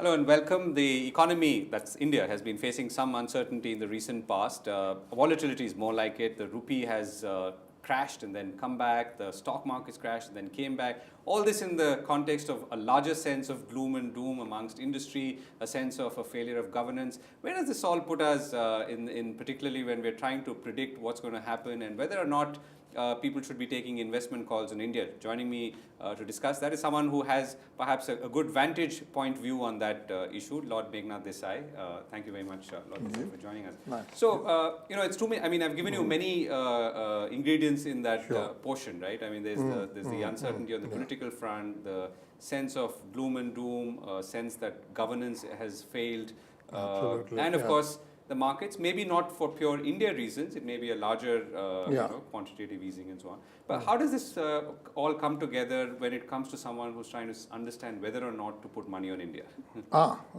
Hello and welcome. The economy, that's India, has been facing some uncertainty in the recent past. Volatility is more like it. The rupee has crashed and then come back. The stock markets crashed and then came back. All this in the context of a larger sense of gloom and doom amongst industry, a sense of a failure of governance. Where does this all put us in particularly when we're trying to predict what's going to happen and whether or not people should be taking investment calls in India? Joining me to discuss that is someone who has perhaps a good vantage point view on that issue, Lord Meghnad Desai. Thank you very much, Lord Desai, for joining us. Nice. So, it's too many. I mean, I've given you many ingredients in that portion, right? I mean, there's the uncertainty on the political front, the sense of gloom and doom, sense that governance has failed, and of course, the markets, maybe not for pure India reasons, it may be a larger quantitative easing and so on. But how does this all come together when it comes to someone who's trying to understand whether or not to put money on India?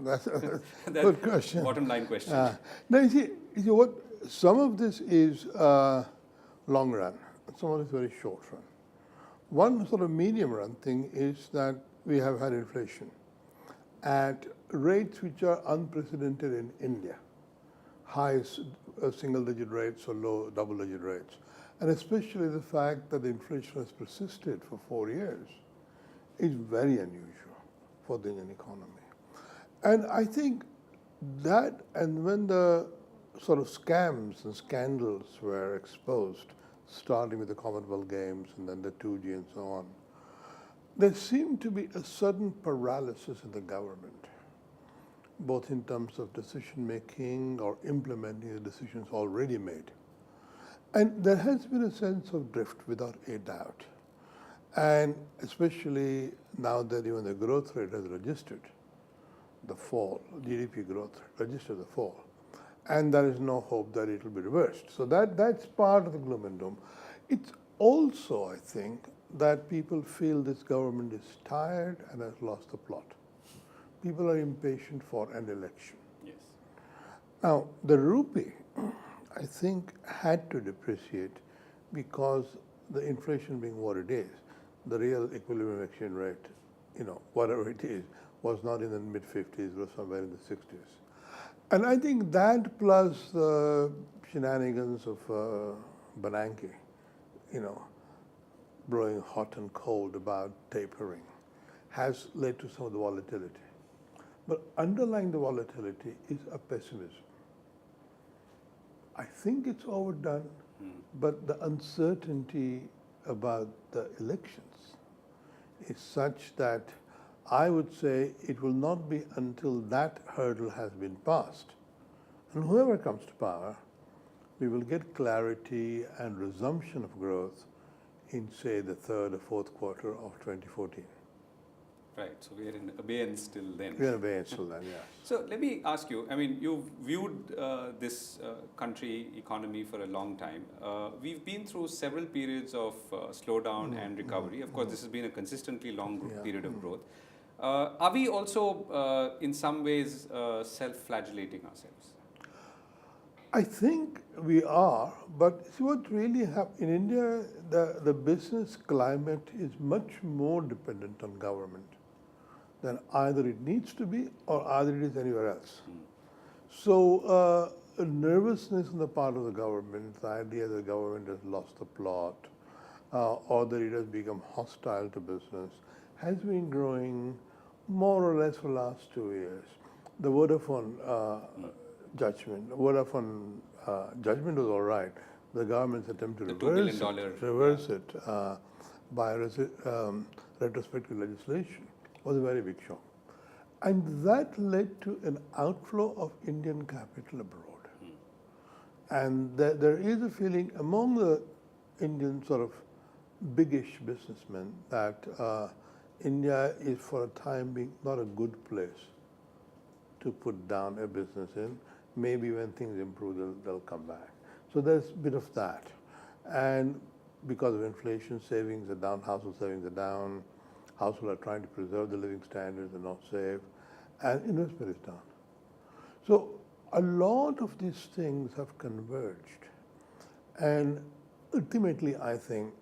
That's a good question. Bottom line question. Now, you see what, some of this is long run, some of it is very short run. One sort of medium run thing is that we have had inflation at rates which are unprecedented in India. High single-digit rates or low double-digit rates. And especially the fact that the inflation has persisted for 4 years is very unusual for the Indian economy. And I think that, and when the sort of scams and scandals were exposed, starting with the Commonwealth Games and then the 2G and so on, there seemed to be a sudden paralysis in the government, both in terms of decision-making or implementing the decisions already made. And there has been a sense of drift without a doubt. And especially now that even the growth rate has registered the fall, GDP growth registered the fall. And there is no hope that it will be reversed. So that's part of the gloom and doom. It's also, I think, that people feel this government is tired and has lost the plot. People are impatient for an election. Yes. Now, the rupee, I think, had to depreciate because the inflation being what it is, the real equilibrium exchange rate, whatever it is, was not in the mid-50s, it was somewhere in the 60s. And I think that plus the shenanigans of Bernanke, blowing hot and cold about tapering, has led to some of the volatility. But underlying the volatility is a pessimism. I think it's overdone, but the uncertainty about the elections is such that I would say it will not be until that hurdle has been passed, and whoever comes to power, we will get clarity and resumption of growth in, say, the third or fourth quarter of 2014. Right, so we are in abeyance till then. We are in abeyance till then, yeah. So let me ask you, I mean, you've viewed this country economy for a long time. We've been through several periods of slowdown and recovery. Of course, this has been a consistently long period of growth. Are we also, in some ways, self-flagellating ourselves? I think we are, but see what really happens in India, the business climate is much more dependent on government than either it needs to be or either it is anywhere else. So nervousness on the part of the government, the idea that the government has lost the plot or that it has become hostile to business, has been growing more or less for the last 2 years. The Vodafone judgment was all right. The government's attempt to reverse it by retrospective legislation was a very big shock. And that led to an outflow of Indian capital abroad. And there is a feeling among the Indian sort of biggish businessmen that India is for a time being not a good place to put down a business in. Maybe when things improve, they'll come back. So there's a bit of that. And because of inflation, savings are down, household savings are down, households are trying to preserve the living standards and not save, and investment is down. So a lot of these things have converged. And ultimately, I think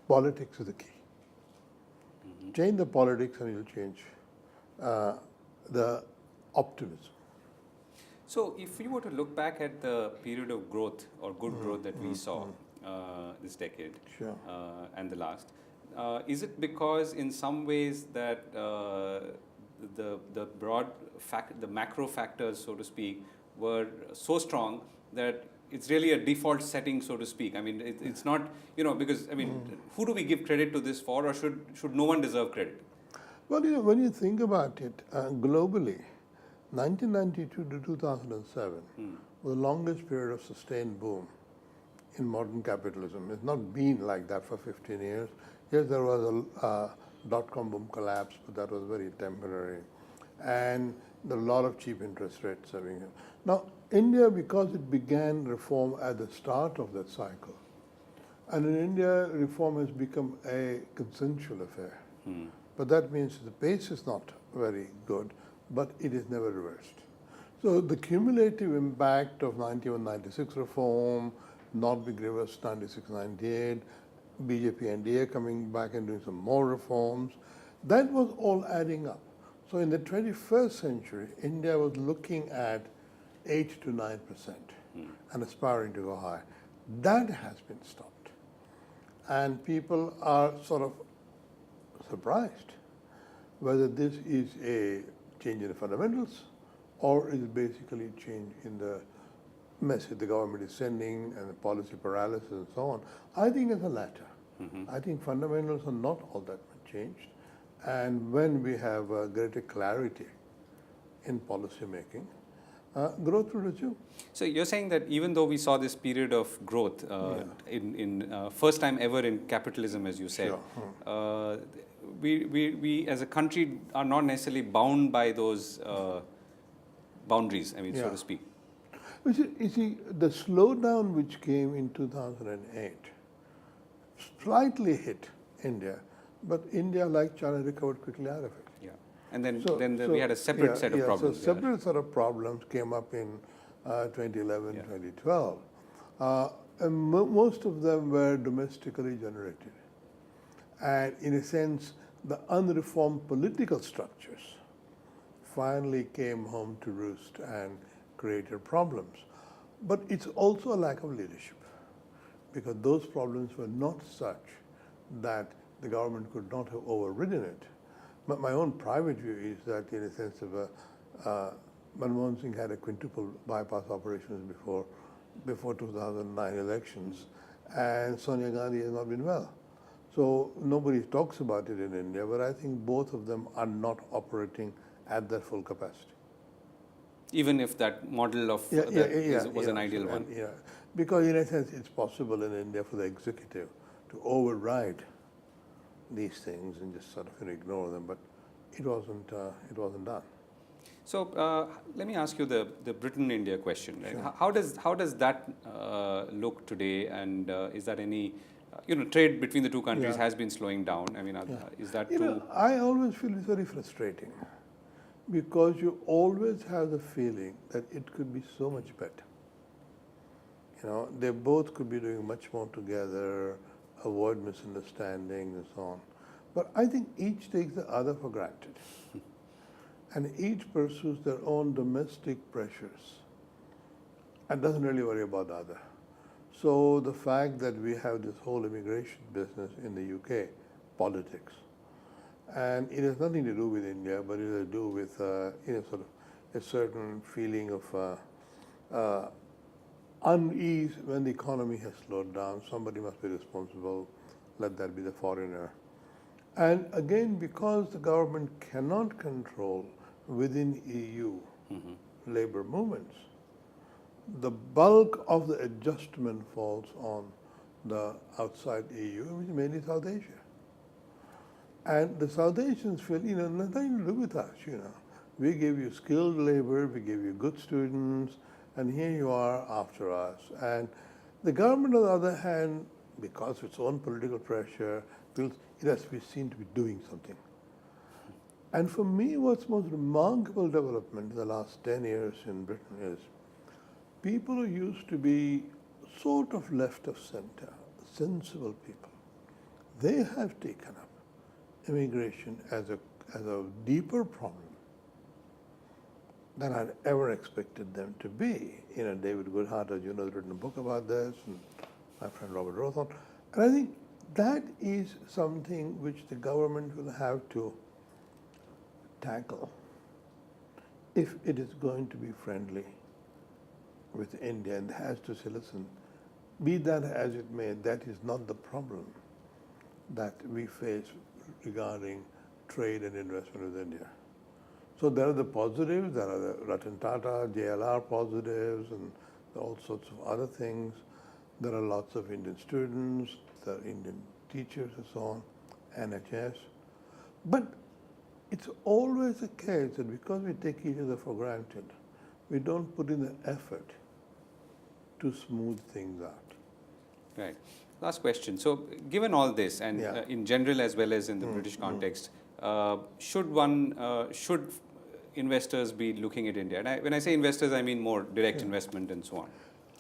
politics is the key. Change the politics and you'll change the optimism. So, if you were to look back at the period of growth or good growth that we saw this decade Sure. and the last, is it because in some ways that the broad the macro factors, so to speak, were so strong that it's really a default setting, so to speak? I mean, it's not, because, I mean, who do we give credit to this for, or should no one deserve credit? Well, when you think about it, globally, 1992 to 2007 was the longest period of sustained boom in modern capitalism. It's not been like that for 15 years. Yes, there was a dot-com boom collapse, but that was very temporary. And there are a lot of cheap interest rates. Now, India, because it began reform at the start of that cycle, and in India, reform has become a consensual affair. But that means the pace is not very good, but it is never reversed. So the cumulative impact of 91-96 reform, not being reversed 96-98, BJP NDA coming back and doing some more reforms, that was all adding up. So in the 21st century, India was looking at 8 to 9% and aspiring to go high. That has been stopped. And people are sort of surprised whether this is a change in the fundamentals or is basically a change in the message the government is sending and the policy paralysis and so on. I think it's the latter. I think fundamentals are not all that much changed. And when we have greater clarity in policy making, growth will resume. So you're saying that even though we saw this period of growth in first time ever in capitalism, as you said, Sure. We as a country are not necessarily bound by those boundaries, I mean, so to speak. You see, the slowdown which came in 2008 slightly hit India, but India, like China, recovered quickly out of it. Yeah, and then we had a separate set of problems. So separate set of problems came up in 2011, 2012. And most of them were domestically generated. And in a sense, the unreformed political structures finally came home to roost and created problems. But it's also a lack of leadership, because those problems were not such that the government could not have overridden it. But my own private view is that, in a sense of Manmohan Singh had a quintuple bypass operations before 2009 elections, and Sonia Gandhi has not been well. So nobody talks about it in India, but I think both of them are not operating at their full capacity. Even if that model of was an ideal one. Yeah, because in a sense it's possible in India for the executive to override these things and just sort of ignore them, but it wasn't done. So let me ask you the Britain-India question. Right? Sure. How does that look today, and is that any trade between the two countries has been slowing down? I mean, is that true? I always feel it's very frustrating, because you always have the feeling that it could be so much better. They both could be doing much more together, avoid misunderstandings and so on. But I think each takes the other for granted. And each pursues their own domestic pressures and doesn't really worry about the other. So the fact that we have this whole immigration business in the UK, politics, and it has nothing to do with India, but it has to do with sort of a certain feeling of unease when the economy has slowed down. Somebody must be responsible. Let that be the foreigner. And again, because the government cannot control within EU labor movements, the bulk of the adjustment falls on the outside EU, which is mainly South Asia. And the South Asians feel, nothing to do with us, We gave you skilled labor, we gave you good students, and here you are after us. And the government, on the other hand, because of its own political pressure, feels it has to be seen to be doing something. And for me, what's most remarkable development in the last 10 years in Britain is people who used to be sort of left of center, sensible people, they have taken up immigration as a deeper problem than I'd ever expected them to be. You know, David Goodhart, as you know, has written a book about this, and my friend Robert Rothon. And I think that is something which the government will have to tackle if it is going to be friendly with India, and has to say, listen, be that as it may, that is not the problem that we face regarding trade and investment with India. So there are the positives, there are the Ratan Tata, JLR positives, and all sorts of other things. There are lots of Indian students, there are Indian teachers and so on, NHS. But it's always the case that because we take each other for granted, we don't put in the effort to smooth things out. Right. Last question. So, given all this, and in general as well as in the British context, should investors be looking at India? And when I say investors, I mean more direct investment and so on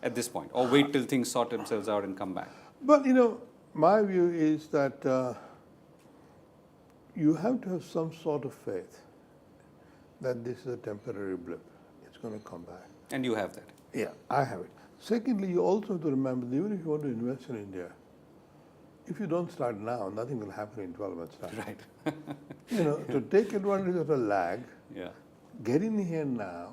at this point, or wait till things sort themselves out and come back? But, you know, my view is that you have to have some sort of faith that this is a temporary blip. It's going to come back. And you have that? Yeah, I have it. Secondly, you also have to remember that even if you want to invest in India, if you don't start now, nothing will happen in 12 months' time. Right. You know, to take advantage of a lag, get in here now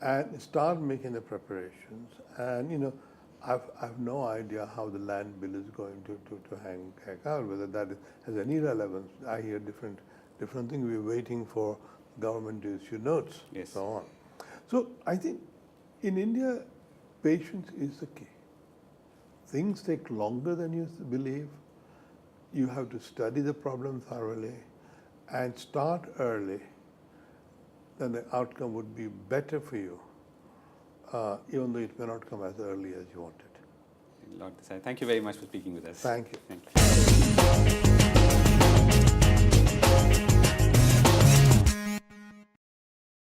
and start making the preparations. And, you know, I've no idea how the land bill is going to hang out, whether that has any relevance. I hear different things. We're waiting for government to issue notes, and so on. So I think in India, patience is the key. Things take longer than you believe. You have to study the problem thoroughly and start early. Then the outcome would be better for you, even though it may not come as early as you wanted. Lord Desai, thank you very much for speaking with us. Thank you. Thank you.